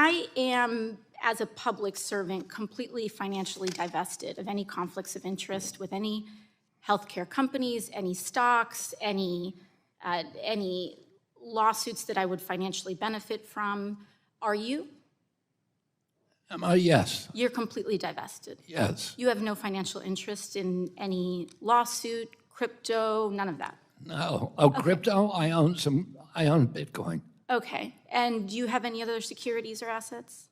I am, as a public servant, completely financially divested of any conflicts of interest with any healthcare companies, any stocks, any lawsuits that I would financially benefit from. Are you? Yes. You're completely divested. Yes. You have no financial interest in any lawsuit, crypto, none of that. No. Oh, okay. Crypto? I own Bitcoin. Okay. And do you have any other securities or assets?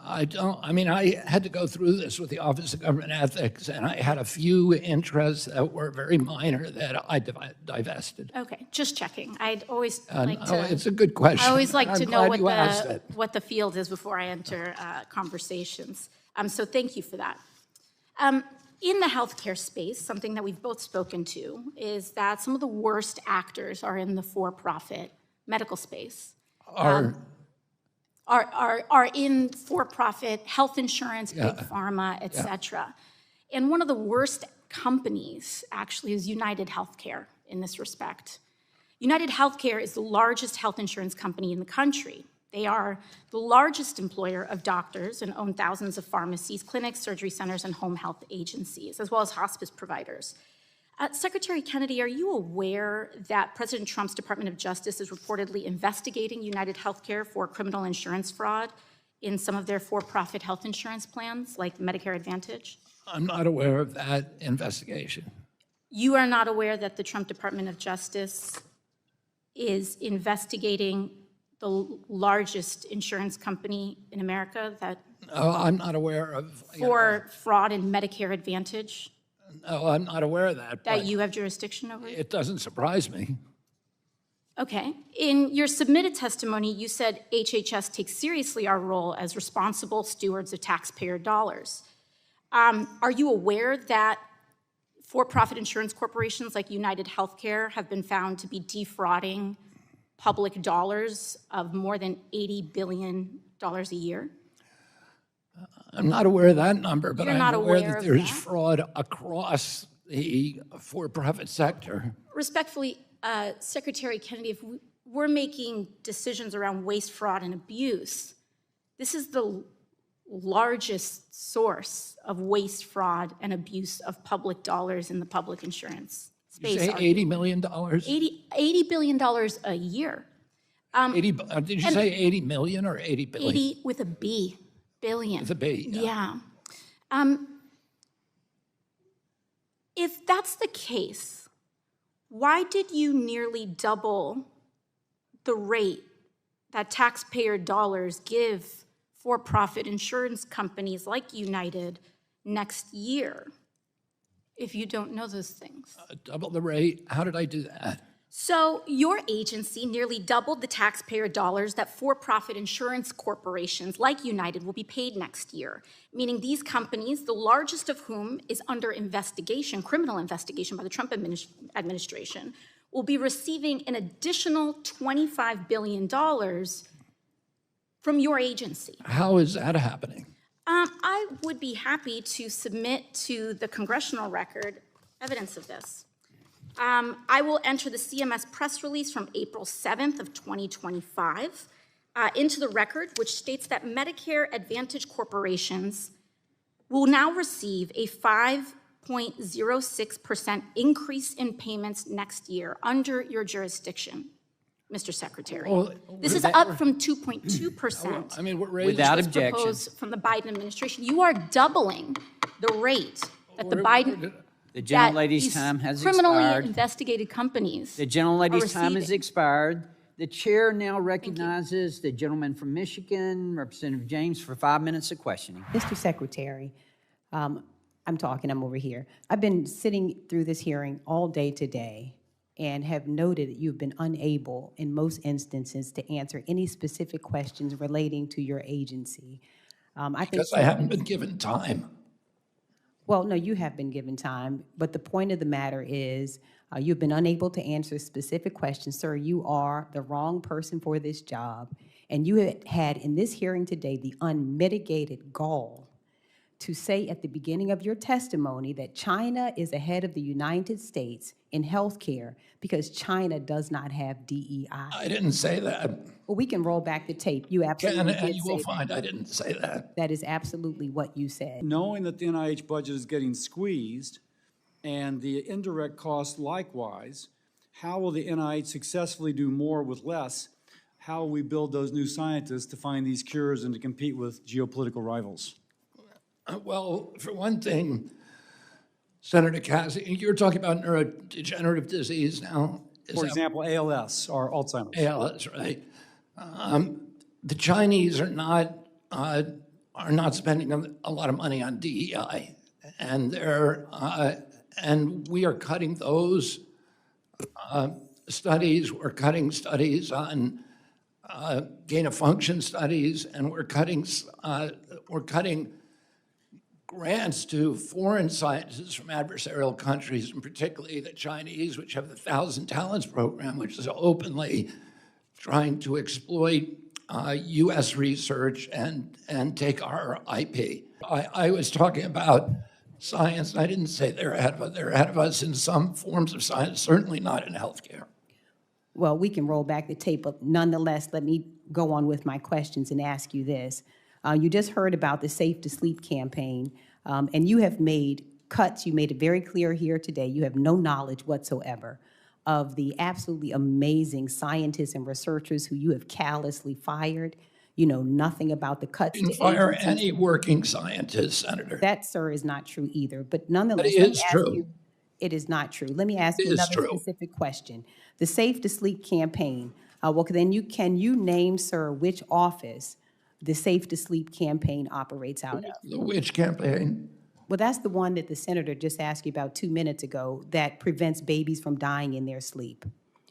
I don't. I mean, I had to go through this with the Office of Government Ethics, and I had a few interests that were very minor that I divested. Okay, just checking. I'd always like to. No, it's a good question. I always like to know what the field is before I enter conversations. So thank you for that. In the healthcare space, something that we've both spoken to is that some of the worst actors are in the for-profit medical space. Are in for-profit health insurance, big pharma, et cetera. And one of the worst companies, actually, is United Healthcare in this respect. United Healthcare is the largest health insurance company in the country. They are the largest employer of doctors and own thousands of pharmacies, clinics, surgery centers, and home health agencies, as well as hospice providers. Secretary Kennedy, are you aware that President Trump's Department of Justice is reportedly investigating United Healthcare for criminal insurance fraud in some of their for-profit health insurance plans, like Medicare Advantage? I'm not aware of that investigation. You are not aware that the Trump Department of Justice is investigating the largest insurance company in America that No, I'm not aware of. For fraud in Medicare Advantage? No, I'm not aware of that. That you have jurisdiction over? It doesn't surprise me. Okay. In your submitted testimony, you said HHS takes seriously our role as responsible stewards of taxpayer dollars. Are you aware that for-profit insurance corporations like United Healthcare have been found to be defrauding public dollars of more than $80 billion a year? I'm not aware of that number, but You're I'm not aware aware that of there's that? fraud across the for-profit sector. Respectfully, Secretary Kennedy, if we're making decisions around waste, fraud, and abuse, this is the largest source of waste, fraud, and abuse of public dollars in the public insurance space. You say $80 million? $80 billion a year. 80, did you say 80 million or 80 billion? 80 with a B, billion. With a B, yeah. If that's the case, why did you nearly double the rate that taxpayer dollars give for-profit insurance companies like United next year, if you don't know those things? Double the rate? How did I do that? So your agency nearly doubled the taxpayer dollars that for-profit insurance corporations like United will be paid next year, meaning these companies, the largest of whom is under investigation, criminal investigation by the Trump administration, will be receiving an additional $25 billion from your agency. How is that happening? I would be happy to submit to the congressional record evidence of this. I will enter the CMS press release from April 7th of 2025 into the record, which states that Medicare Advantage corporations will now receive a 5.06% increase in payments next year under your jurisdiction, Mr. Secretary. Well, this is up from 2.2%. I mean, we're raising Without which was objection. proposed from the Biden administration. You are doubling the rate that the Biden... The gentlelady's these time has criminally expired. investigated companies The gentlelady's time has receiving. expired. The chair now recognizes the gentleman from Michigan, Representative James, for 5 minutes of questioning. Mr. Secretary, I'm over here. I've been sitting through this hearing all day today and have noted that you've been unable, in most instances, to answer any specific questions relating to your agency. because I haven't been given time. Well, no, you have been given time, but the point of the matter is you've been unable to answer specific questions. Sir, you are the wrong person for this job, and you had in this hearing today the unmitigated gall to say at the beginning of your testimony that China is ahead of the United States in healthcare because China does not have DEI. I didn't say that. Well, we can roll back the tape. You absolutely And did you say will that. find I didn't say that. That is absolutely what you said. Knowing that the NIH budget is getting squeezed and the indirect costs likewise, how will the NIH successfully do more with less? How will we build those new scientists to find these cures and to compete with geopolitical rivals? Well, for one thing, Senator Cassidy, you're talking about neurodegenerative disease now? For example, ALS or Alzheimer's. ALS, right? The Chinese are not spending a lot of money on DEI, and and we are cutting those studies. We're cutting studies on gain of function studies, and we're cutting grants to foreign scientists from adversarial countries, and particularly the Chinese, which have the 1,000 Talents program, which is openly trying to exploit U.S. research and take our IP. I was talking about science, and I didn't say they're ahead of us. They're ahead of us in some forms of science, certainly not in healthcare. Well, we can roll back the tape, but nonetheless, let me go on with my questions and ask you this. You just heard about the Safe to Sleep campaign, and you have made cuts. You made it very clear here today. You have no knowledge whatsoever of the absolutely amazing scientists and researchers who you have callously fired. You know nothing about the cuts. Didn't fire any working scientists, Senator. That, sir, is not true either. But nonetheless, But it is true. It is not true. Let me ask you another specific question. The Safe to Sleep campaign. Well, then can you name, sir, which office the Safe to Sleep campaign operates out of? The which campaign? Well, that's the one that the senator just asked you about 2 minutes ago that prevents babies from dying in their sleep.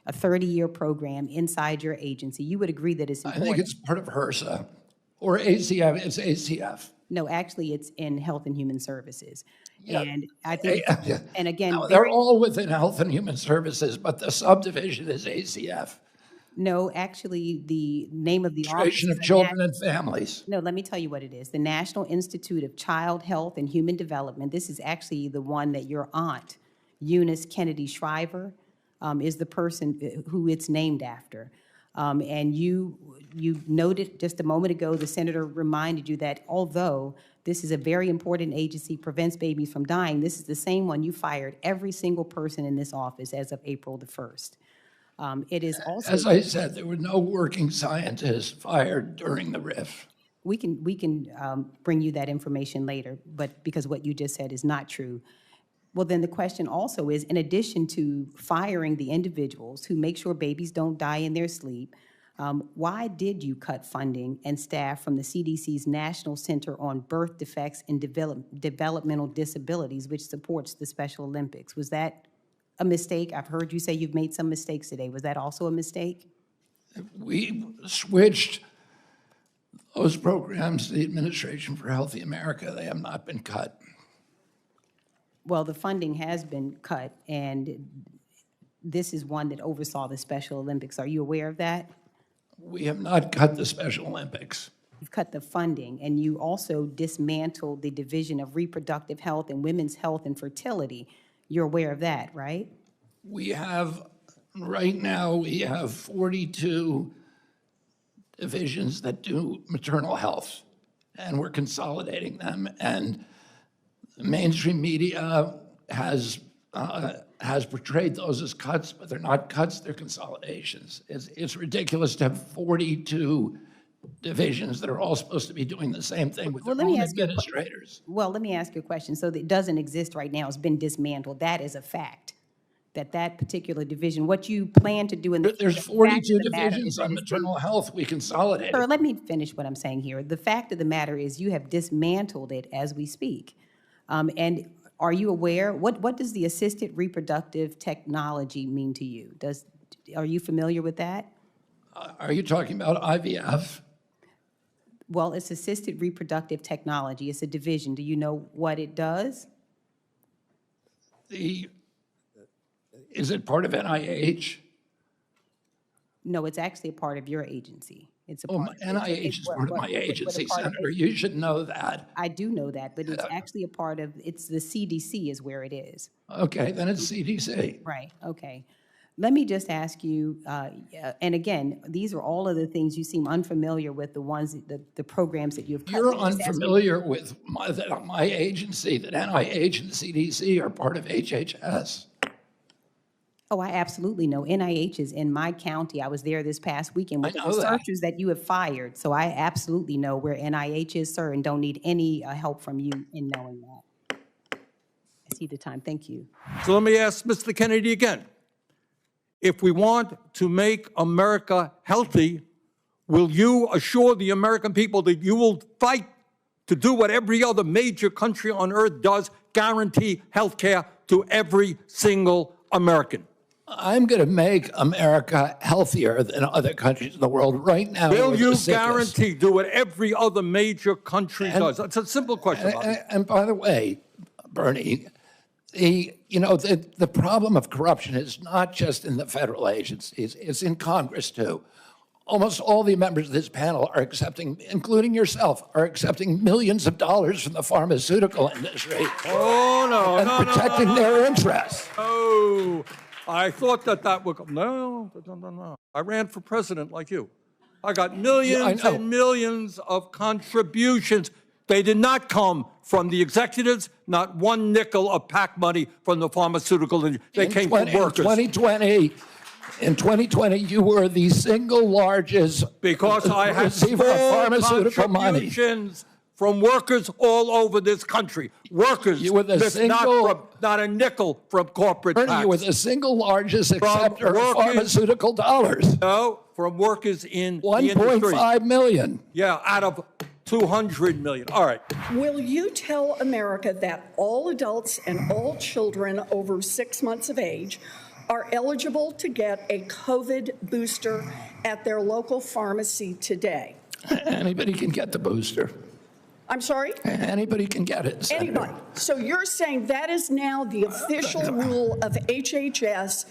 A 30-year program inside your agency. You would agree that it's I important. think it's part of HRSA or ACF. It's ACF. No, actually, it's in Health and Human Services. Yeah. And I think, and again, No, they're all within Health and Human Services, but the subdivision is ACF. no, actually, the name of the office. Administration of Children and Families. No, let me tell you what it is. The National Institute of Child Health and Human Development. This is actually the one that your aunt, Eunice Kennedy Shriver, is the person who it's named after. And you noted just a moment ago, the senator reminded you that although this is a very important agency, prevents babies from dying, this is the same one you fired every single person in this office as of April the 1st. It is also, As I said, there were no working scientists fired during the RIF. we can bring you that information later, but because what you just said is not true. Well, then the question also is, in addition to firing the individuals who make sure babies don't die in their sleep, why did you cut funding and staff from the CDC's National Center on Birth Defects and Developmental Disabilities, which supports the Special Olympics? Was that a mistake? I've heard you say you've made some mistakes today. Was that also a mistake? We switched those programs to the Administration for Healthy America. They have not been cut. Well, the funding has been cut, and this is one that oversaw the Special Olympics. Are you aware of that? We have not cut the Special Olympics. You've cut the funding, and you also dismantled the Division of Reproductive Health and Women's Health and Fertility. You're aware of that, right? We have, right now, we have 42 divisions that do maternal health, and we're consolidating them. And the mainstream media has portrayed those as cuts, but they're not cuts, they're consolidations. It's ridiculous to have 42 divisions that are all supposed to be doing the same thing with their own administrators. Well, let me ask you a question. So that doesn't exist right now. It's been dismantled. That is a fact, that particular division, what you plan to do in the There's 42 divisions on maternal health. We consolidated. Sir, let me finish what I'm saying here. The fact of the matter is you have dismantled it as we speak. And are you aware, what does the assisted reproductive technology mean to you? Are you familiar with that? Are you talking about IVF? Well, it's assisted reproductive technology. It's a division. Do you know what it does? Is it part of NIH? No, it's actually a part of your agency. It's a Well, part. NIH is part of my agency, Senator. You should know that. I do know that, but it's actually a part of, it's the CDC is where it is. Okay, then it's CDC. Right, okay. Let me just ask you, and again, these are all of the things you seem unfamiliar with, the ones, the programs that you've covered. You're unfamiliar with my agency, that NIH and CDC are part of HHS. Oh, I absolutely know. NIH is in my county. I was there this past weekend with the I know that. researchers that you have fired. So I absolutely know where NIH is, sir, and don't need any help from you in knowing that. I see the time. Thank you. So let me ask Mr. Kennedy again. If we want to make America healthy, will you assure the American people that you will fight to do what every other major country on earth does, guarantee health care to every single American? I'm going to make America healthier than other countries in the world right now. Will you guarantee do what every other major country does? That's a simple question. And by the way, Bernie, the problem of corruption is not just in the federal agencies, it's in Congress too. Almost all the members of this panel are accepting, including yourself, are accepting millions of dollars from the pharmaceutical industry. Oh, no, and protecting their interests. Oh, I thought that would, no. I ran for president like you. I got millions and millions of contributions. They did not come from the executives, not one nickel of PAC money from the pharmaceutical industry. They came from workers. In 2020, you were the single largest because I had receiver of pharmaceutical money contributions from workers all over this country. Workers, you were the not a nickel from corporate Bernie, PACs. you were the single largest acceptor of pharmaceutical dollars. No, from workers in the industry. 1.5 million. Yeah, out of 200 million. All right. Will you tell America that all adults and all children over 6 months of age are eligible to get a COVID booster at their local pharmacy today? Anybody can get the booster. I'm sorry? Anybody can get it, Senator. Anybody. So you're saying that is now the official rule of HHS.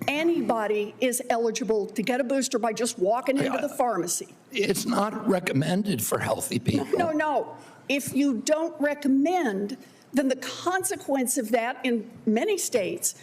Anybody is eligible to get a booster by just walking into the pharmacy. It's not recommended for healthy people. No. If you don't recommend, then the consequence of that in many states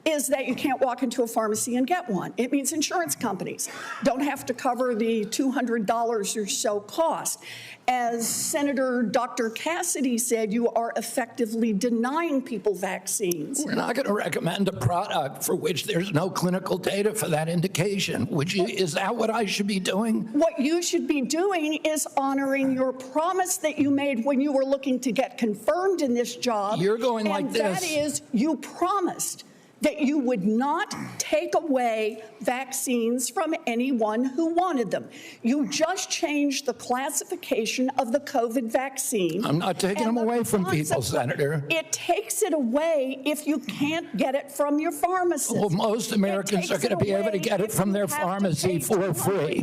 is that you can't walk into a pharmacy and get one. It means insurance companies don't have to cover the $200 or so cost. As Senator Dr. Cassidy said, you are effectively denying people vaccines. We're not going to recommend a product for which there's no clinical data for that indication. Is that what I should be doing? What you should be doing is honoring your promise that you made when you were looking to get confirmed in this job. You're going like this. And that is, you promised that you would not take away vaccines from anyone who wanted them. You just changed the classification of the COVID vaccine. I'm not taking them away from people, Senator. It takes it away if you can't get it from your pharmacist. Well, most Americans are going to be able to get it from their pharmacy for free.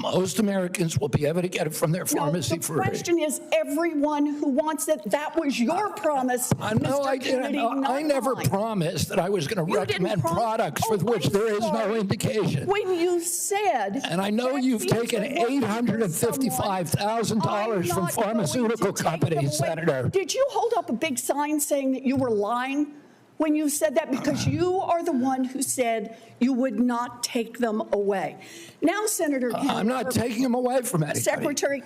Most Americans will be able to get it from their pharmacy for free. The question is everyone who wants it. That was your promise, Mr. Kennedy, I never promised that I was going to recommend products for which there is no indication. When you said... And I know you've taken $855,000 from pharmaceutical companies, Senator. Did you hold up a big sign saying that you were lying when you said that? Because you are the one who said you would not take them away. Now, Senator Kennedy... I'm not taking them away from anybody. Secretary...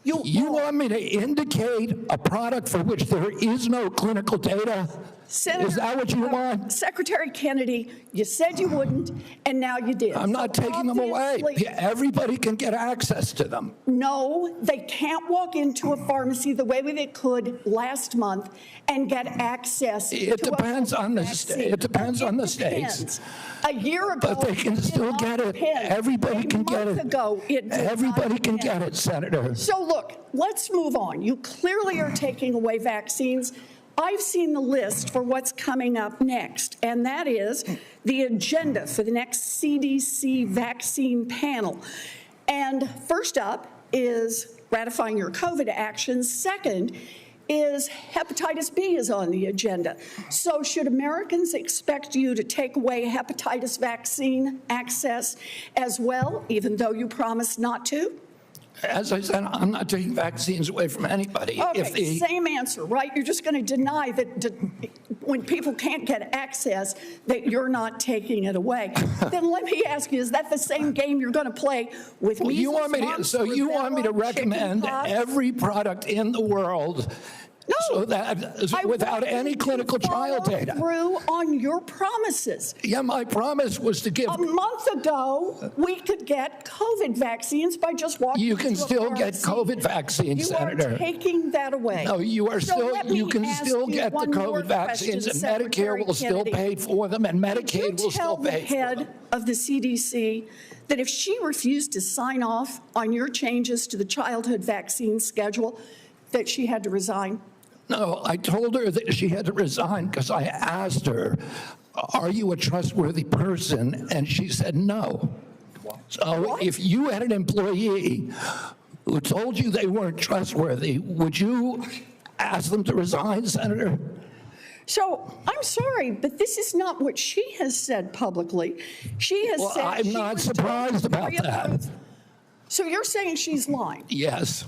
You want me to indicate a product for which there is no clinical data? Senator, is that what you want? Secretary Kennedy, you said you wouldn't, and now you did. I'm not taking them away. Everybody can get access to them. No, they can't walk into a pharmacy the way they could last month and get access to it depends on the state. It depends on the states. A year ago, but they can still get it. Everybody can get it. Everybody can get it, Senator. So look, let's move on. You clearly are taking away vaccines. I've seen the list for what's coming up next, and that is the agenda for the next CDC vaccine panel. And first up is ratifying your COVID actions. Second is hepatitis B is on the agenda. So should Americans expect you to take away hepatitis vaccine access as well, even though you promised not to? As I said, I'm not taking vaccines away from anybody. Okay, same answer, right? You're just going to deny that when people can't get access, that you're not taking it away. Then let me ask you, is that the same game you're going to play with measles, you want me to recommend every product in the world so that without any clinical trial data? Through on your promises. Yeah, my promise was to give. A month ago, we could get COVID vaccines by just walking. You can into a still get pharmacy. COVID vaccines, Senator. You are taking that away. No, you are So you can still get the COVID vaccines, and Medicare will still pay for them, and Medicaid will still pay for them. Tell the head of the CDC that if she refused to sign off on your changes to the childhood vaccine schedule, that she had to resign. No, I told her that she had to resign because I asked her, are you a trustworthy person? And she said no. So if you had an employee who told you they weren't trustworthy, would you ask them to resign, Senator? So I'm sorry, but this is not what she has said publicly. She has said I'm not surprised about that. So you're saying she's lying? Yes.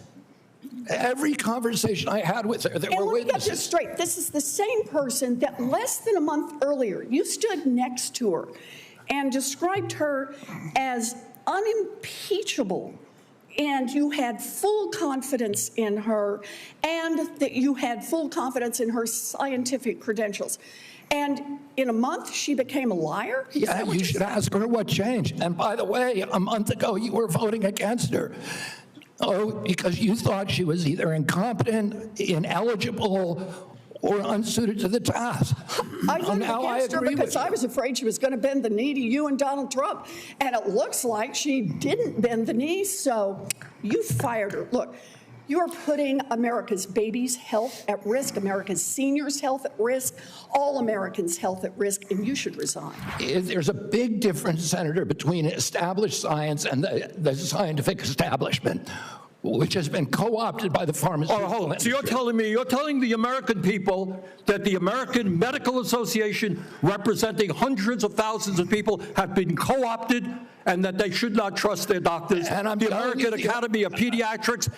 Every conversation I had with her, there were witnesses. And let me get this straight. This is the same person that less than a month earlier, you stood next to her and described her as unimpeachable, and you had full confidence in her, and that you had full confidence in her scientific credentials. And in a month, she became a liar? Yeah, you should ask her what changed. And by the way, a month ago, you were voting against her. Oh, because you thought she was either incompetent, ineligible, or unsuited to the task. I voted against her because I was afraid she was going to bend the knee to you and Donald Trump. And it looks like she didn't bend the knee, so you fired her. Look, you're putting America's babies' health at risk, America's seniors' health at risk, all Americans' health at risk, and you should resign. There's a big difference, Senator, between established science and the scientific establishment, which has been co-opted by the pharmaceutical industry. So you're telling the American people that the American Medical Association, representing hundreds of thousands of people, have been co-opted and that they should not trust their doctors. And I'm the telling American you, Academy of Pediatrics,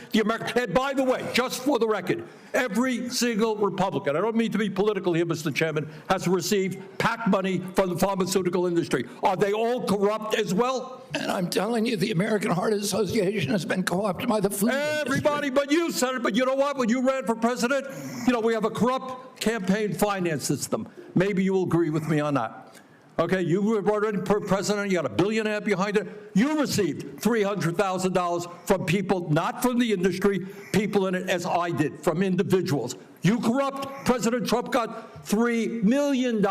and by the way, just for the record, every single Republican, I don't mean to be political here, Mr. Chairman, has received PAC money from the pharmaceutical industry. Are they all corrupt as well? And I'm telling you, the American Heart Association has been co-opted by the food Everybody industry. but you, Senator. But you know what? When you ran for president, we have a corrupt campaign finance system. Maybe you will agree with me on that. Okay, you were already president, you had $1 billion behind it. You received $300,000 from people, not from the industry, people in it, as I did, from individuals. You corrupt. President Trump got $3 million.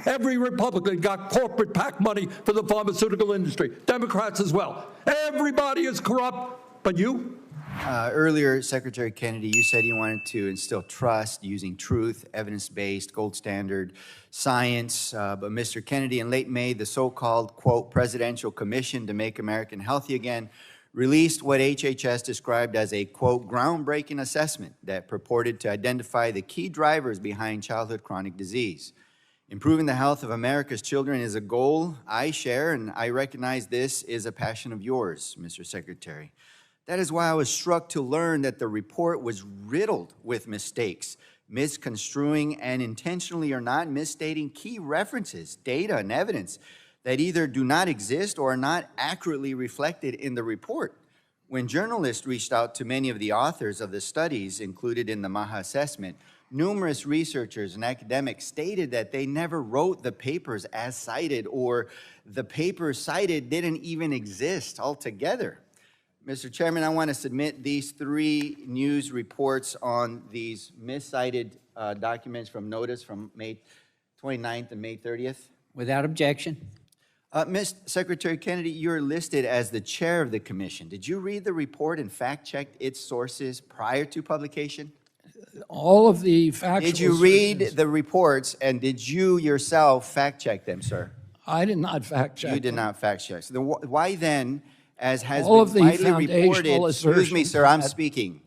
Every Republican got corporate PAC money for the pharmaceutical industry. Democrats as well. Everybody is corrupt, but you? Earlier, Secretary Kennedy, you said you wanted to instill trust using truth, evidence-based, gold standard, science. But Mr. Kennedy, in late May, the so-called, quote, Presidential Commission to Make America Healthy Again released what HHS described as a, quote, groundbreaking assessment that purported to identify the key drivers behind childhood chronic disease. Improving the health of America's children is a goal I share, and I recognize this is a passion of yours, Mr. Secretary. That is why I was struck to learn that the report was riddled with mistakes, misconstruing and intentionally or not misstating key references, data, and evidence that either do not exist or are not accurately reflected in the report. When journalists reached out to many of the authors of the studies included in the MAHA assessment, numerous researchers and academics stated that they never wrote the papers as cited, or the papers cited didn't even exist altogether. Mr. Chairman, I want to submit these 3 news reports on these miscited documents from notice from May 29th and May 30th. Without objection. Ms. Secretary Kennedy, you're listed as the chair of the commission. Did you read the report and fact-check its sources prior to publication? All of the factual Did you read sources, the reports, and did you yourself fact-check them, sir? I did not fact-check. You did not fact-check. So why then, as has All been of the widely foundational reported, excuse me, assertions sir, I'm that- speaking.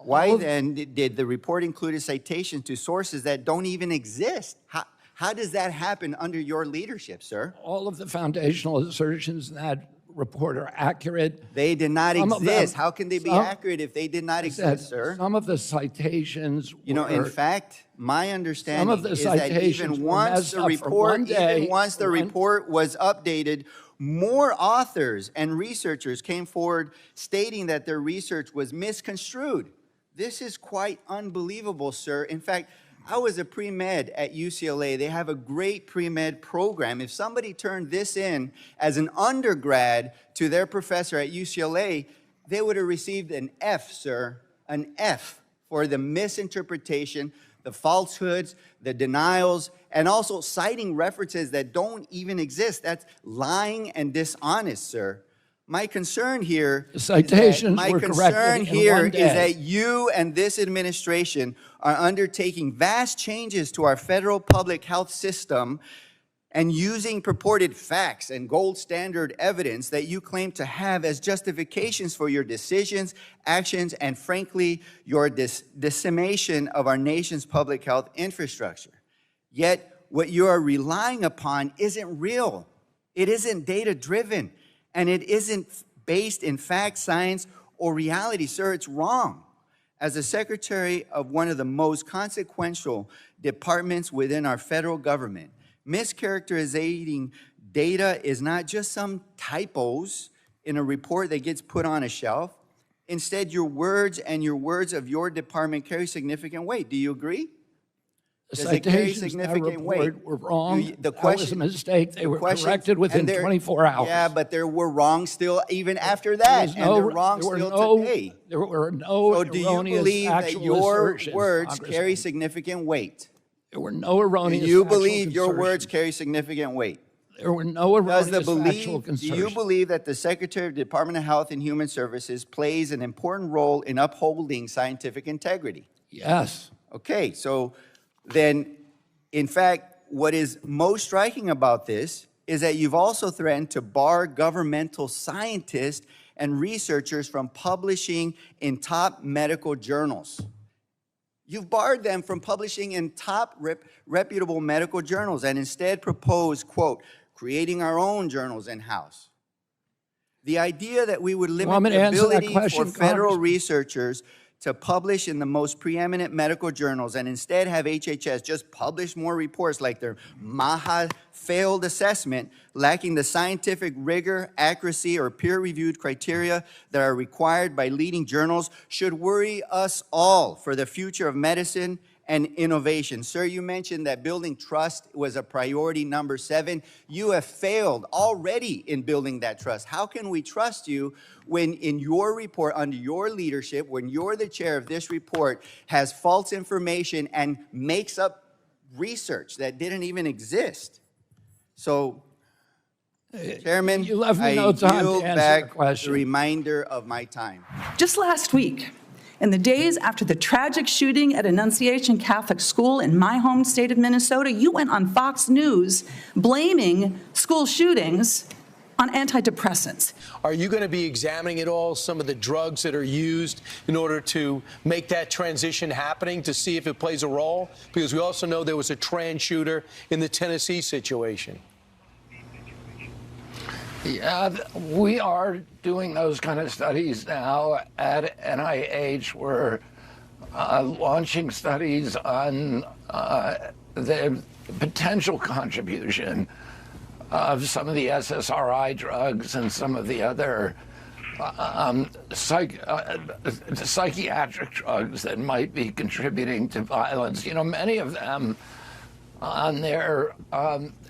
Why then did the report include a citation to sources that don't even exist? How does that happen under your leadership, sir? All of the foundational assertions in that report are accurate. They did not exist. How can they be accurate if they did not exist, sir? Some of the citations You know, in fact, my understanding of the is that citations even were once messed the up for report, one day, even once the report was updated, more authors and researchers came forward stating that their research was misconstrued. This is quite unbelievable, sir. In fact, I was a pre-med at UCLA. They have a great pre-med program. If somebody turned this in as an undergrad to their professor at UCLA, they would have received an F, sir, an F for the misinterpretation, the falsehoods, the denials, and also citing references that don't even exist. That's lying and dishonest, sir. My concern here is that you and this administration are undertaking vast changes to our federal public health system and using purported facts and gold standard evidence that you claim to have as justifications for your decisions, actions, and frankly, your decimation of our nation's public health infrastructure. Yet, what you are relying upon isn't real. It isn't data-driven. And it isn't based in fact, science, or reality. Sir, it's wrong. As a secretary of one of the most consequential departments within our federal government, mischaracterizing data is not just some typos in a report that gets put on a shelf. Instead, your words and your words of your department carry significant weight. Do you agree? The citations in that report were wrong. That was a mistake. They were corrected within 24 hours. Yeah, but they were wrong still even after that, and they're wrong still today. There were no So do you believe that your words carry significant weight? There were no erroneous Do you believe your words carry significant weight? There were no erroneous factual Do assertions. you believe that the Secretary of the Department of Health and Human Services plays an important role in upholding scientific integrity? Yes. Okay, so then, in fact, what is most striking about this is that you've also threatened to bar governmental scientists and researchers from publishing in top medical journals. You've barred them from publishing in top reputable medical journals and instead proposed, quote, creating our own journals in-house. The idea that we would limit the ability for federal researchers to publish in the most preeminent medical journals and instead have HHS just publish more reports like their MAHA failed assessment, lacking the scientific rigor, accuracy, or peer-reviewed criteria that are required by leading journals, should worry us all for the future of medicine and innovation. Sir, you mentioned that building trust was a priority number 7. You have failed already in building that trust. How can we trust you when in your report, under your leadership, when you're the chair of this report, has false information and makes up research that didn't even exist? So, Chairman, you left me I no time yield to answer back the question. the remainder of my time. Just last week, in the days after the tragic shooting at Annunciation Catholic School in my home state of Minnesota, you went on Fox News blaming school shootings on antidepressants. Are you going to be examining at all some of the drugs that are used in order to make that transition happening, to see if it plays a role? Because we also know there was a trans shooter in the Tennessee situation. Yeah, we are doing those kind of studies now at NIH. We're launching studies on the potential contribution of some of the SSRI drugs and some of the other psychiatric drugs that might be contributing to violence. You know, many of them on there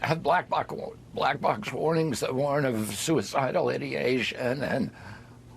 have black box warnings that warn of suicidal ideation and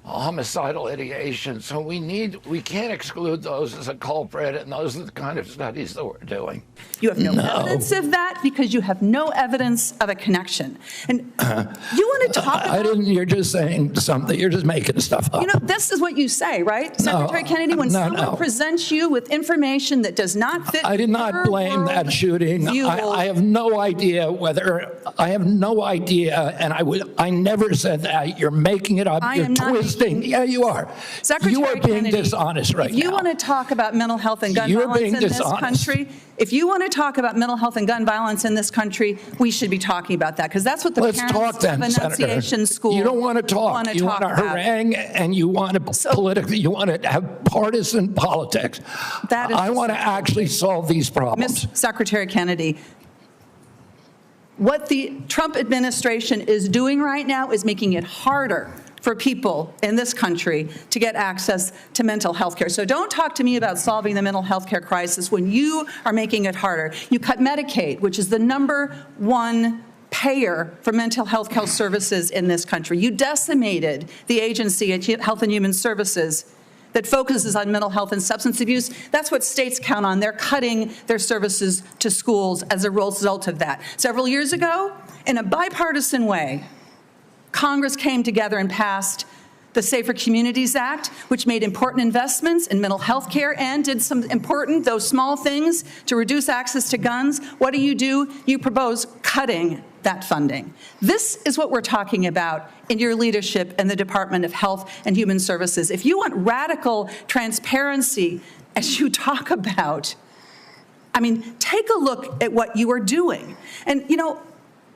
homicidal ideation. So we can't exclude those as a culprit, and those are the kind of studies that we're doing. You have no evidence of that because you have no evidence of a connection. And you want to talk about... you're just saying something. You're just making stuff up. You know, this is what you say, right? Secretary Kennedy, when someone presents you with information that does not fit... I did not blame that shooting. I have no idea whether... I have no idea, and I never said that. You're making it up. You're twisting sting. Yeah, you are. Secretary you are being Kennedy, dishonest right now. If you want to talk about mental health and gun You're violence being in this dishonest. country, if you want to talk about mental health and gun violence in this country, we should be talking about that, because that's what the Let's parents talk then, of Senator. Annunciation School You don't want to talk. want to You talk want to about. harangue, and you want to politically. You want to have partisan politics. That is I want to actually solve these problems. Ms. Secretary Kennedy, what the Trump administration is doing right now is making it harder for people in this country to get access to mental health care. So don't talk to me about solving the mental health care crisis when you are making it harder. You cut Medicaid, which is the #1 payer for mental health care services in this country. You decimated the agency at Health and Human Services that focuses on mental health and substance abuse. That's what states count on. They're cutting their services to schools as a result of that. Several years ago, in a bipartisan way, Congress came together and passed the Safer Communities Act, which made important investments in mental health care and did some important, though small things, to reduce access to guns. What do? You propose cutting that funding. This is what we're talking about in your leadership in the Department of Health and Human Services. If you want radical transparency, as you talk about, I mean, take a look at what you are doing. And, you know,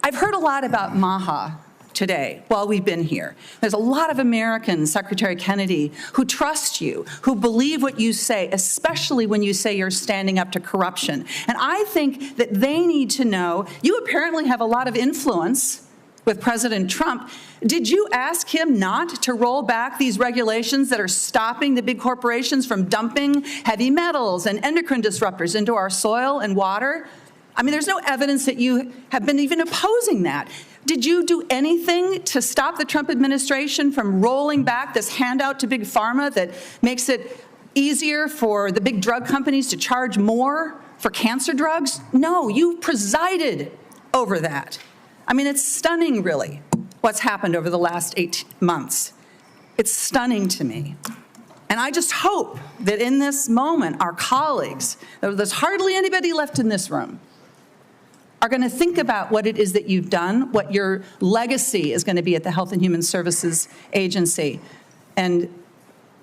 I've heard a lot about MAHA today while we've been here. There's a lot of Americans, Secretary Kennedy, who trust you, who believe what you say, especially when you say you're standing up to corruption. And I think that they need to know, you apparently have a lot of influence with President Trump. Did you ask him not to roll back these regulations that are stopping the big corporations from dumping heavy metals and endocrine disruptors into our soil and water? I mean, there's no evidence that you have been even opposing that. Did you do anything to stop the Trump administration from rolling back this handout to big pharma that makes it easier for the big drug companies to charge more for cancer drugs? No, you presided over that. I mean, it's stunning, really, what's happened over the last 8 months. It's stunning to me. And I just hope that in this moment, our colleagues, there's hardly anybody left in this room, are going to think about what it is that you've done, what your legacy is going to be at the Health and Human Services Agency, and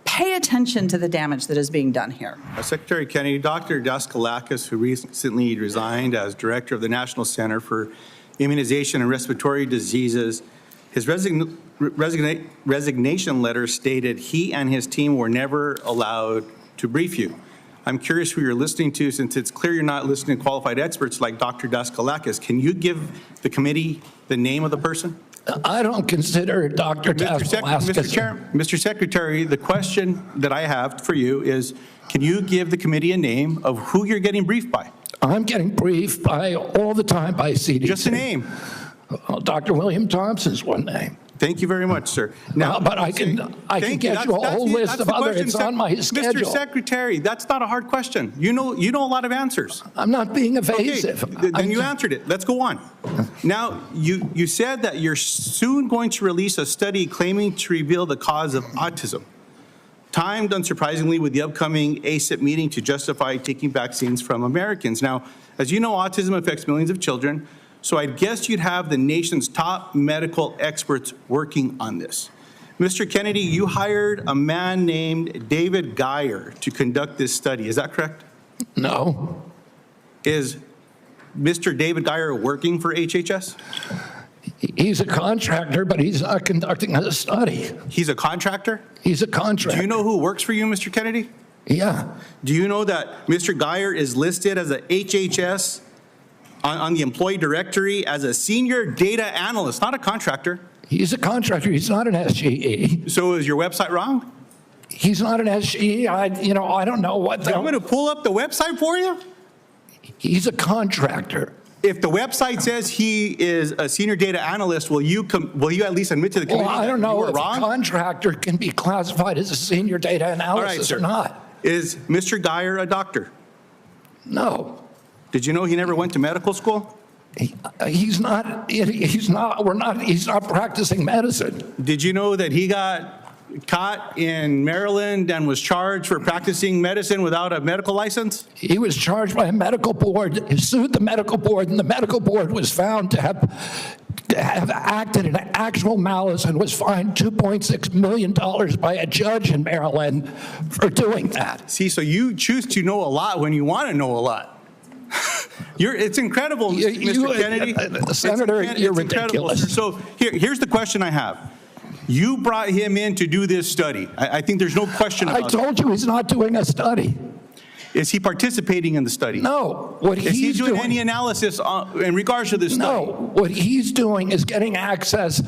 pay attention to the damage that is being done here. Secretary Kennedy, Dr. Daskalakis, who recently resigned as director of the National Center for Immunization and Respiratory Diseases, his resignation letter stated he and his team were never allowed to brief you. I'm curious who you're listening to, since it's clear you're not listening to qualified experts like Dr. Daskalakis. Can you give the committee the name of the person? I don't consider Dr. Daskalakis. Mr. Secretary, the question that I have for you is, can you give the committee a name of who you're getting briefed by? I'm getting briefed by all the time by CDC. Just a name. Well, Dr. William Thompson's one name. Thank you very much, sir. Now, but I can get you a whole list of others. It's on my schedule. Mr. Secretary, that's not a hard question. You know a lot of answers. I'm not being evasive. Okay, then you answered it. Let's go on. Now, you said that you're soon going to release a study claiming to reveal the cause of autism, timed unsurprisingly with the upcoming ACIP meeting to justify taking vaccines from Americans. Now, as you know, autism affects millions of children. So I guess you'd have the nation's top medical experts working on this. Mr. Kennedy, you hired a man named David Geyer to conduct this study. Is that correct? No. Is Mr. David Geyer working for HHS? He's a contractor, but he's not conducting a study. He's a contractor? He's a contractor. Do you know who works for you, Mr. Kennedy? Yeah. Do you know that Mr. Geyer is listed as a HHS on the employee directory as a senior data analyst, not a contractor? He's a contractor. He's not an SGE. So is your website wrong? He's not an SGE. I don't know what. I'm going to pull up the website for you. He's a contractor. If the website says he is a senior data analyst, will you at least admit to the committee? Well, I don't know if wrong? a contractor can be classified as a senior data analyst or not. Is Mr. Geyer a doctor? No. Did you know he never went to medical school? He's not practicing medicine. Did you know that he got caught in Maryland and was charged for practicing medicine without a medical license? He was charged by a medical board. He sued the medical board, and the medical board was found to have have acted in actual malice and was fined $2.6 million by a judge in Maryland for doing that. See, so you choose to know a lot when you want to know a lot. It's incredible, Mr. Kennedy. Senator, you're ridiculous. So here's the question I have. You brought him in to do this study. I think there's no question about it. I told you he's not doing a study. Is he participating in the study? No. What is he doing any analysis in regards to this study? No. What he's doing is getting access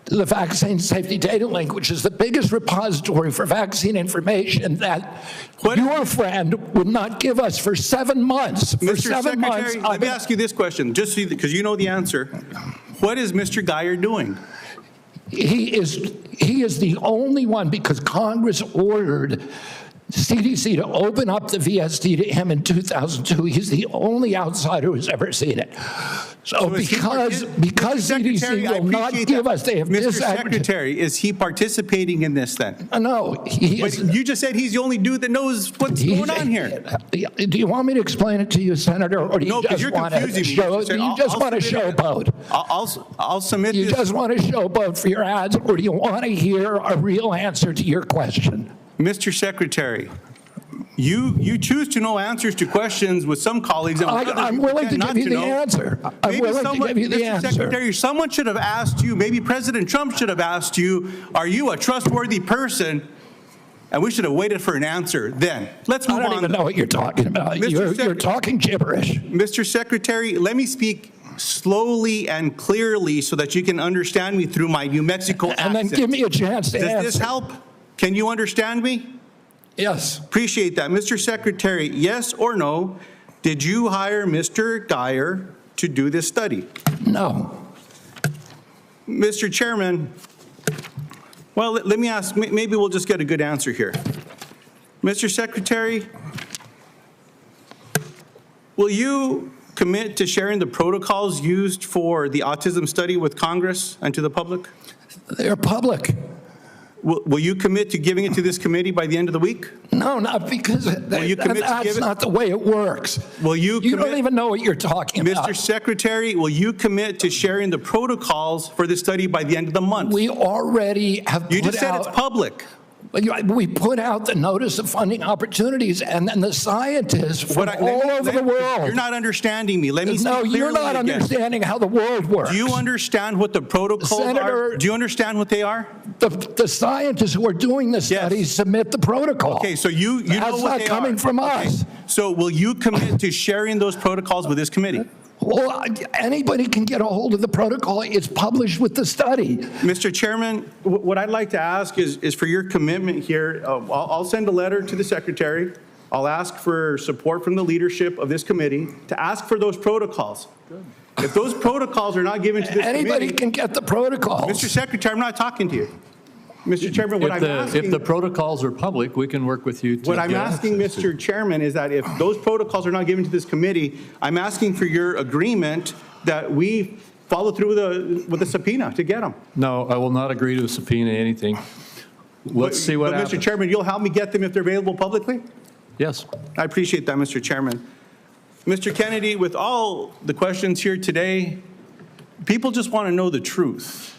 to the Vaccine Safety Data Link, which is the biggest repository for vaccine information that your friend would not give us for 7 months. For Mr. 7 months. Secretary, let me ask you this question, just because you know the answer. What is Mr. Geyer doing? He is the only one, because Congress ordered CDC to open up the VSD to him in 2002. He's the only outsider who's ever seen it. So because CDC will not give us, they have Mr. Secretary, is he participating in this then? No, he is. You just said he's the only dude that knows what's going on here. Do you want me to explain it to you, Senator, or do you just want to show? Do you just want to showboat? I'll submit this. You just want to showboat for your ads, or do you want to hear a real answer to your question? Mr. Secretary, you choose to know answers to questions with some colleagues. And I'm willing to give you the answer. I'm willing to give you the answer. Mr. Secretary, someone should have asked you, maybe President Trump should have asked you, are you a trustworthy person? And we should have waited for an answer then. Let's move on. I don't even know what you're talking about. You're talking gibberish. Mr. Secretary, let me speak slowly and clearly so that you can understand me through my New Mexico accent. And then give me a chance to answer. Does this help? Can you understand me? Yes. Appreciate that. Mr. Secretary, yes or no, did you hire Mr. Geyer to do this study? No. Mr. Chairman, well, let me ask, maybe we'll just get a good answer here. Mr. Secretary, will you commit to sharing the protocols used for the autism study with Congress and to the public? They're public. Will you commit to giving it to this committee by the end of the week? No, not because that's not the way it works. Will you don't even know what you're talking about. Mr. Secretary, will you commit to sharing the protocols for this study by the end of the month? We already have You just said it's public. We put out the notice of funding opportunities, and then the scientists from all over the world. You're not understanding me. Let me No, speak you're clearly not again. understanding how the world works. Do you understand what the protocols are? Do you understand what they are? The scientists who are doing the studies submit the protocol. Okay, so you know That's what not they coming are. from us. So will you commit to sharing those protocols with this committee? Well, anybody can get a hold of the protocol. It's published with the study. Mr. Chairman, what I'd like to ask is for your commitment here. I'll send a letter to the Secretary. I'll ask for support from the leadership of this committee to ask for those protocols. Good. If those protocols are not given to this committee. Anybody can get the protocols. Mr. Secretary, I'm not talking to you. Mr. Chairman, what I'm asking... If the protocols are public, we can work with you to... What I'm asking, Mr. Chairman, is that if those protocols are not given to this committee, I'm asking for your agreement that we follow through with the subpoena to get them. No, I will not agree to subpoena anything. Let's see what happens. Mr. Chairman, you'll help me get them if they're available publicly? Yes. I appreciate that, Mr. Chairman. Mr. Kennedy, with all the questions here today, people just want to know the truth.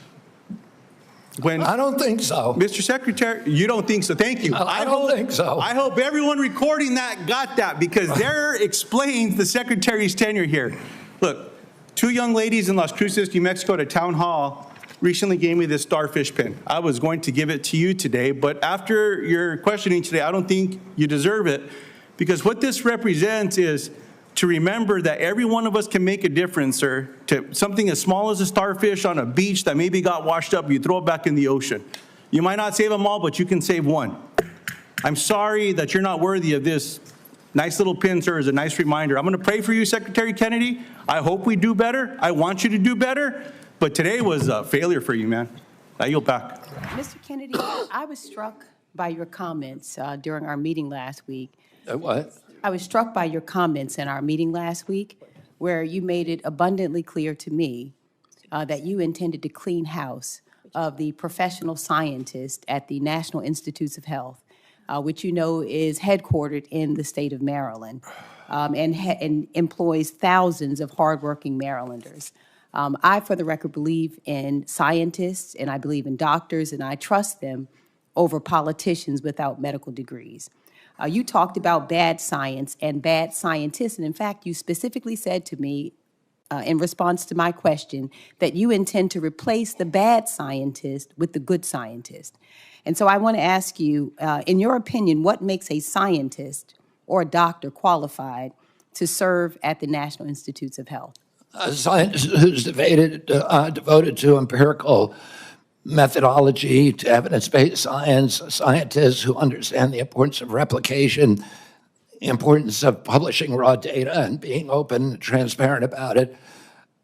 I don't think so. Mr. Secretary, you don't think so. Thank you. I don't think so. I hope everyone recording that got that, because there explains the Secretary's tenure here. Look, 2 young ladies in Las Cruces, New Mexico at a town hall recently gave me this starfish pin. I was going to give it to you today, but after your questioning today, I don't think you deserve it, because what this represents is to remember that every one of us can make a difference, or to something as small as a starfish on a beach that maybe got washed up, you throw it back in the ocean. You might not save them all, but you can save one. I'm sorry that you're not worthy of this nice little pin, sir, as a nice reminder. I'm going to pray for you, Secretary Kennedy. I hope we do better. I want you to do better. But today was a failure for you, man. I yield back. Mr. Kennedy, I was struck by your comments during our meeting last week. What? I was struck by your comments in our meeting last week, where you made it abundantly clear to me that you intended to clean house of the professional scientist at the National Institutes of Health, which you know is headquartered in the state of Maryland and employs thousands of hardworking Marylanders. I, for the record, believe in scientists, and I believe in doctors, and I trust them over politicians without medical degrees. You talked about bad science and bad scientists, and in fact, you specifically said to me, in response to my question, that you intend to replace the bad scientist with the good scientist. And so I want to ask you, in your opinion, what makes a scientist or a doctor qualified to serve at the National Institutes of Health? A scientist who's devoted to empirical methodology, to evidence-based science, scientists who understand the importance of replication, the importance of publishing raw data and being open and transparent about it,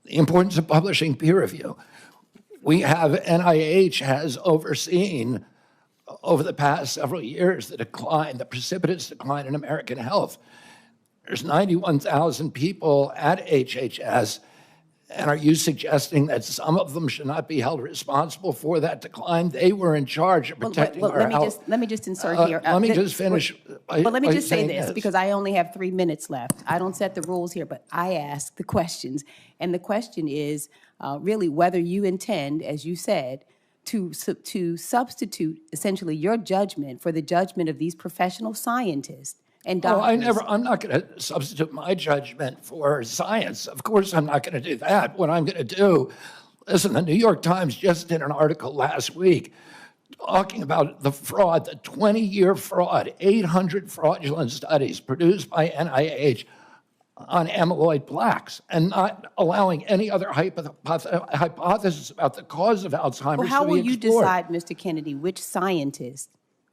the importance of publishing peer review. We have, NIH has overseen over the past several years the decline, the precipitous decline in American health. There's 91,000 people at HHS, and are you suggesting that some of them should not be held responsible for that decline? They were in charge of protecting our health. Let me just insert here. Let me just finish. Well, let me just say saying this, because I only have 3 minutes left. I don't set the rules here, but I ask the questions. And the question is really whether you intend, as you said, to substitute essentially your judgment for the judgment of these professional scientists and doctors. I'm not going to substitute my judgment for science. Of course, I'm not going to do that. What I'm going to do, listen, the New York Times just did an article last week talking about the fraud, the 20-year fraud, 800 fraudulent studies produced by NIH on amyloid plaques, and not allowing any other hypothesis about the cause of Alzheimer's to be explored. Well, how will you decide, Mr. Kennedy, which scientists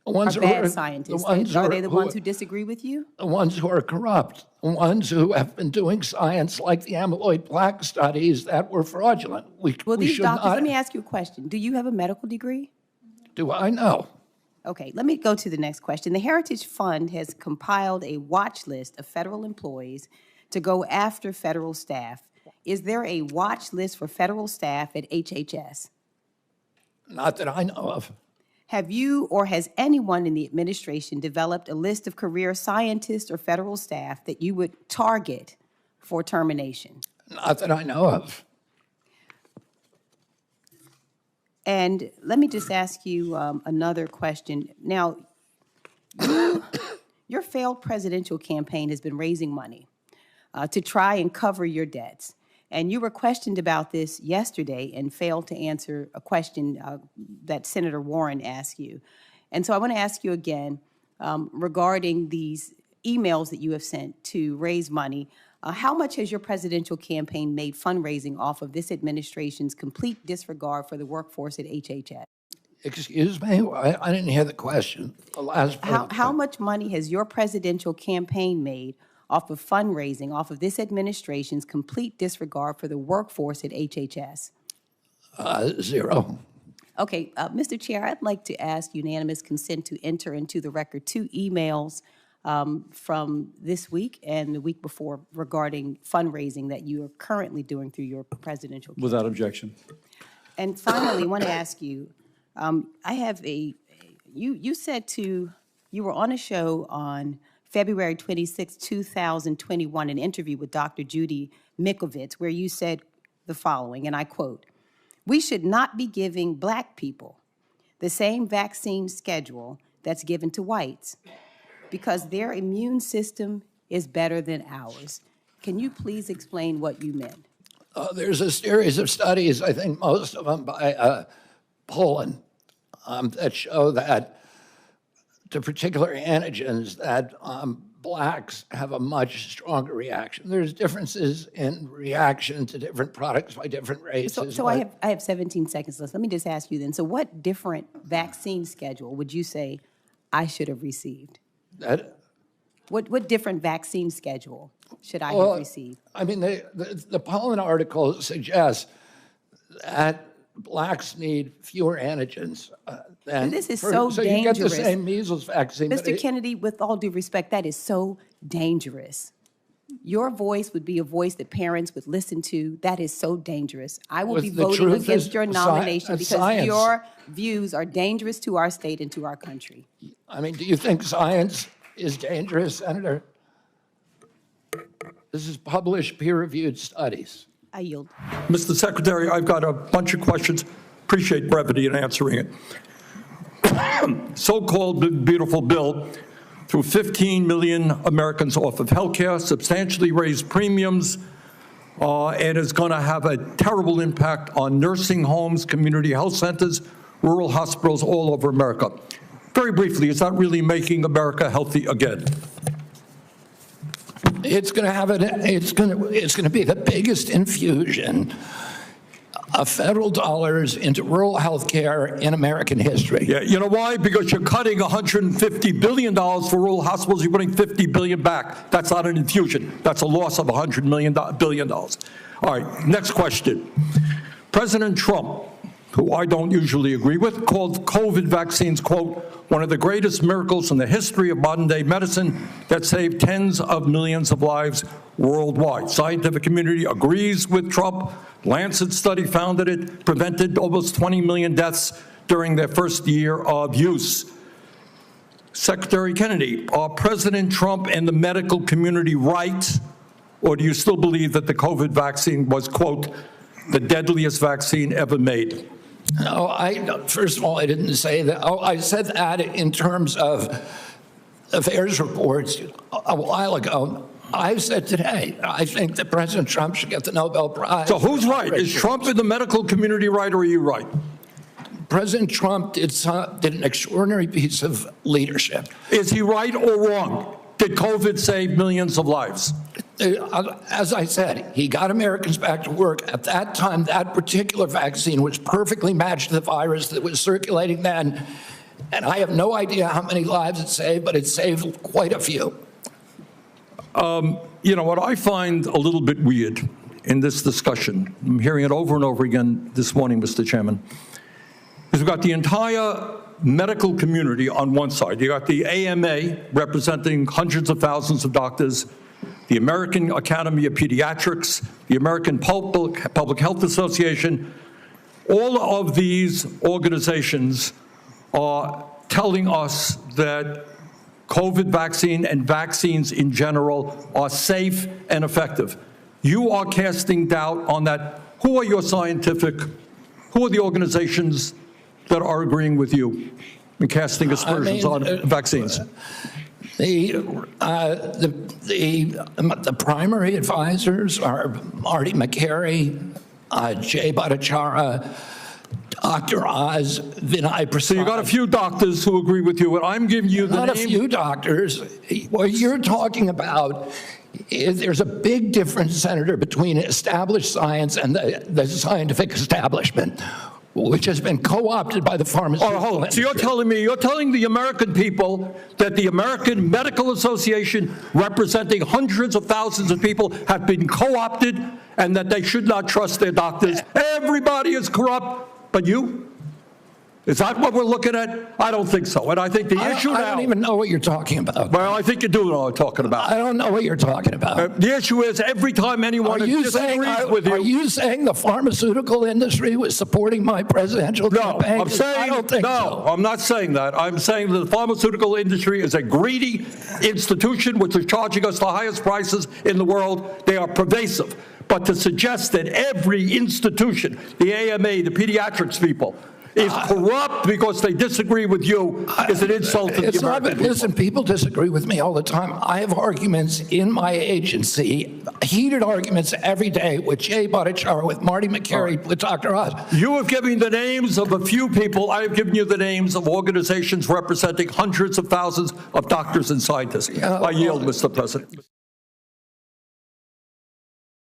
are bad scientists? Are they the ones who disagree with you? The ones who are corrupt, the ones who have been doing science like the amyloid plaque studies that were fraudulent. Well, these doctors, let me ask you a question. Do you have a medical degree? Do I know? Okay, let me go to the next question. The Heritage Fund has compiled a watch list of federal employees to go after federal staff. Is there a watch list for federal staff at HHS? Not that I know of. Have you or has anyone in the administration developed a list of career scientists or federal staff that you would target for termination? Not that I know of. And let me just ask you another question. Now, your failed presidential campaign has been raising money to try and cover your debts. And you were questioned about this yesterday and failed to answer a question that Senator Warren asked you. And so I want to ask you again regarding these emails that you have sent to raise money. How much has your presidential campaign made fundraising off of this administration's complete disregard for the workforce at HHS? Excuse me? I didn't hear the question. The last part. How much money has your presidential campaign made off of fundraising, off of this administration's complete disregard for the workforce at HHS? Zero. Okay, Mr. Chair, I'd like to ask unanimous consent to enter into the record 2 emails from this week and the week before regarding fundraising that you are currently doing through your presidential campaign. Without objection. And finally, I want to ask you, I have you said you were on a show on February 26, 2021, an interview with Dr. Judy Mikovits, where you said the following, and I quote, "We should not be giving Black people the same vaccine schedule that's given to whites because their immune system is better than ours." Can you please explain what you meant? There's a series of studies, I think most of them by Poland, that show that to particular antigens that Blacks have a much stronger reaction. There's differences in reaction to different products by different races. So I have 17 seconds left. Let me just ask you then, so what different vaccine schedule would you say I should have received? What different vaccine schedule should I have received? I mean, the Poland article suggests that Blacks need fewer antigens than... This is so dangerous. So you get the same measles vaccine. Mr. Kennedy, with all due respect, that is so dangerous. Your voice would be a voice that parents would listen to. That is so dangerous. I will be voting against your nomination because your views are dangerous to our state and to our country. I mean, do you think science is dangerous, Senator? This is published peer-reviewed studies. I yield. Mr. Secretary, I've got a bunch of questions. Appreciate brevity in answering it. So-called big, beautiful bill threw 15 million Americans off of health care, substantially raised premiums, and is going to have a terrible impact on nursing homes, community health centers, rural hospitals all over America. Very briefly, is that really making America healthy again? It's going to be the biggest infusion of federal dollars into rural health care in American history. Yeah, you know why? Because you're cutting $150 billion for rural hospitals. You're putting $50 billion back. That's not an infusion. That's a loss of $100 billion. All right, next question. President Trump, who I don't usually agree with, called COVID vaccines, quote, one of the greatest miracles in the history of modern-day medicine that saved tens of millions of lives worldwide. Scientific community agrees with Trump. Lancet study found that it prevented almost 20 million deaths during their first year of use. Secretary Kennedy, are President Trump and the medical community right, or do you still believe that the COVID vaccine was, quote, the deadliest vaccine ever made? No, first of all, I didn't say that. I said that in terms of affairs reports a while ago. I said today, I think that President Trump should get the Nobel Prize. So who's right? Is Trump in the medical community right, or are you right? President Trump did an extraordinary piece of leadership. Is he right or wrong? Did COVID save millions of lives? As I said, he got Americans back to work. At that time, that particular vaccine was perfectly matched to the virus that was circulating then. And I have no idea how many lives it saved, but it saved quite a few. You know, what I find a little bit weird in this discussion, I'm hearing it over and over again this morning, Mr. Chairman, is we've got the entire medical community on one side. You got the AMA representing hundreds of thousands of doctors, the American Academy of Pediatrics, the American Public Health Association. All of these organizations are telling us that COVID vaccine and vaccines in general are safe and effective. You are casting doubt on that. Who are who are the organizations that are agreeing with you and casting aspersions on vaccines? The primary advisors are Marty McCary, Jay Bhattacharya, Dr. Oz, Vinay Prasad. So you got a few doctors who agree with you, and I'm giving you the Not name. a few doctors. What you're talking about is there's a big difference, Senator, between established science and the scientific establishment, which has been co-opted by the pharmaceutical hold on. So industry. you're telling the American people that the American Medical Association, representing hundreds of thousands of people, have been co-opted and that they should not trust their doctors. Everybody is corrupt, but you? Is that what we're looking at? I don't think so. And I think the issue now... I don't even know what you're talking about. Well, I think you do know what I'm talking about. I don't know what you're talking about. The issue is every time anyone disagrees with you... Are you saying the pharmaceutical industry was supporting my presidential campaign? I'm saying, I don't think so. I'm not saying that. I'm saying that the pharmaceutical industry is a greedy institution which is charging us the highest prices in the world. They are pervasive. But to suggest that every institution, the AMA, the pediatrics people, is corrupt because they disagree with you is an insult to the American people. Listen, people disagree with me all the time. I have arguments in my agency, heated arguments every day with Jay Bhattacharya, with Marty McCary, with Dr. Oz. You have given the names of a few people. I have given you the names of organizations representing hundreds of thousands of doctors and scientists. I yield, Mr. President.